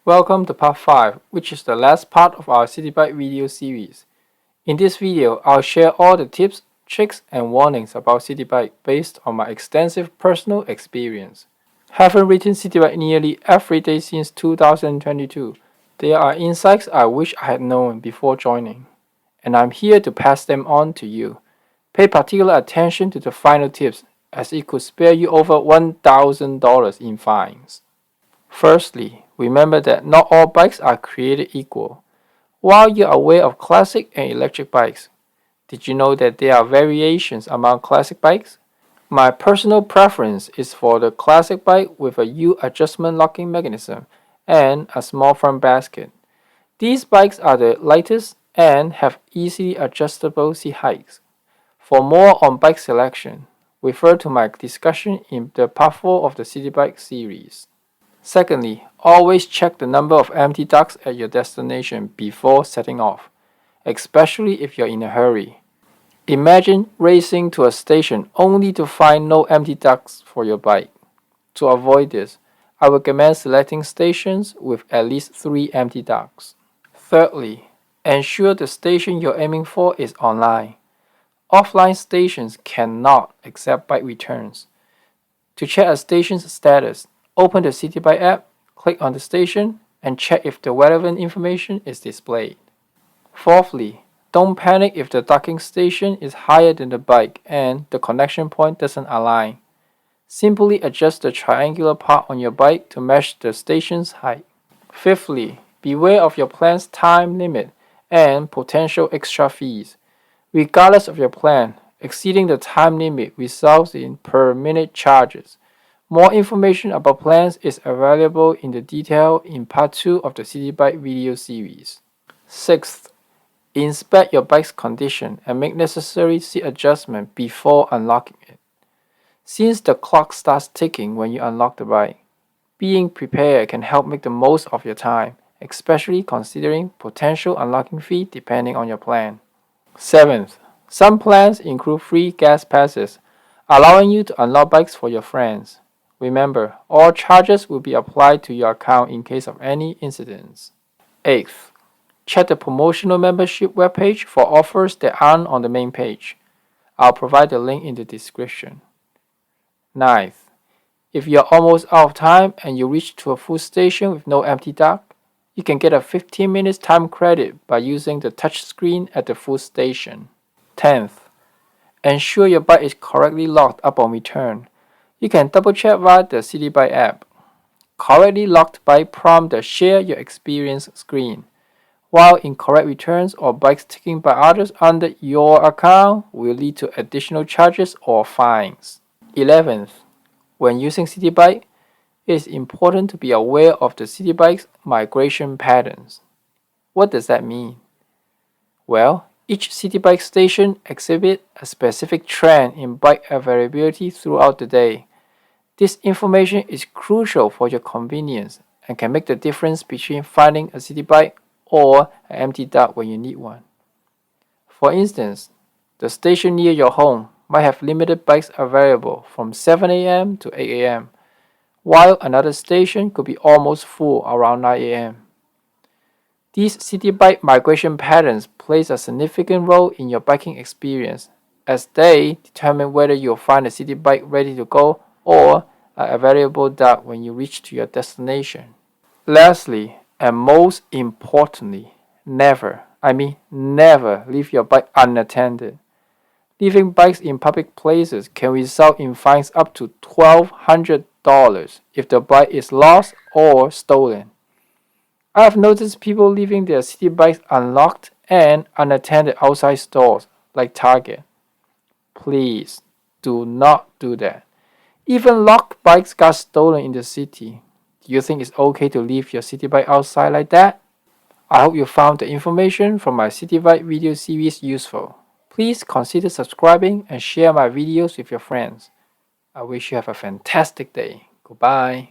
Welcome to part 5, which is the last part of our CitiBike video series. In this video, I'll share all the tips, tricks, and warnings about CitiBike based on my extensive personal experience. Having written CitiBike nearly every day since 2022, there are insights I wish I had known before joining, and I'm here to pass them on to you. Pay particular attention to the final tips, as it could spare you over $1,000 in fines. Firstly, remember that not all bikes are created equal. While you're aware of classic and electric bikes, did you know that there are variations among classic bikes? My personal preference is for the classic bike with a U-adjustment locking mechanism and a small front basket. These bikes are the lightest and have easily adjustable seat heights. For more on bike selection, refer to my discussion in the part 4 of the CitiBike series. Secondly, always check the number of empty ducts at your destination before setting off, especially if you're in a hurry. Imagine racing to a station only to find no empty ducts for your bike. To avoid this, I recommend selecting stations with at least 3 empty ducts. Thirdly, ensure the station you're aiming for is online. Offline stations cannot accept bike returns. To check a station's status, open the CitiBike app, click on the station, and check if the relevant information is displayed. Fourthly, don't panic if the docking station is higher than the bike and the connection point doesn't align. Simply adjust the triangular part on your bike to match the station's height. Fifthly, beware of your plan's time limit and potential extra fees. Regardless of your plan, exceeding the time limit results in per-minute charges. More information about plans is available in the detail in part 2 of the CitiBike video series. Sixth, inspect your bike's condition and make necessary seat adjustment before unlocking it. Since the clock starts ticking when you unlock the bike, being prepared can help make the most of your time, especially considering potential unlocking fee depending on your plan. Seventh, some plans include free gas passes, allowing you to unlock bikes for your friends. Remember, all charges will be applied to your account in case of any incidents. Eighth, check the promotional membership webpage for offers that aren't on the main page. I'll provide the link in the description. Ninth, if you're almost out of time and you reach to a full station with no empty duct, you can get a 15 minutes time credit by using the touch screen at the full station. 10th, ensure your bike is correctly locked upon return. You can double check via the CitiBike app. Correctly locked bike prompt the Share Your Experience screen, while incorrect returns or bikes taken by others under your account will lead to additional charges or fines. 11th, when using CitiBike, it is important to be aware of the CitiBike's migration patterns. What does that mean? Well, each CitiBike station exhibits a specific trend in bike availability throughout the day. This information is crucial for your convenience and can make the difference between finding a CitiBike or an empty duct when you need one. For instance, the station near your home might have limited bikes available from 7 a.m. to 8 a.m., while another station could be almost full around 9 a.m. These CitiBike migration patterns play a significant role in your biking experience, as they determine whether you'll find a CitiBike ready to go or an available duct when you reach to your destination. Lastly, and most importantly, never leave your bike unattended. Leaving bikes in public places can result in fines up to $1,200 if the bike is lost or stolen. I have noticed people leaving their CitiBikes unlocked and unattended outside stores like Target. Please do not do that. Even locked bikes got stolen in the city. Do you think it's okay to leave your CitiBike outside like that? I hope you found the information from my CitiBike video series useful. Please consider subscribing and share my videos with your friends. I wish you have a fantastic day. Goodbye.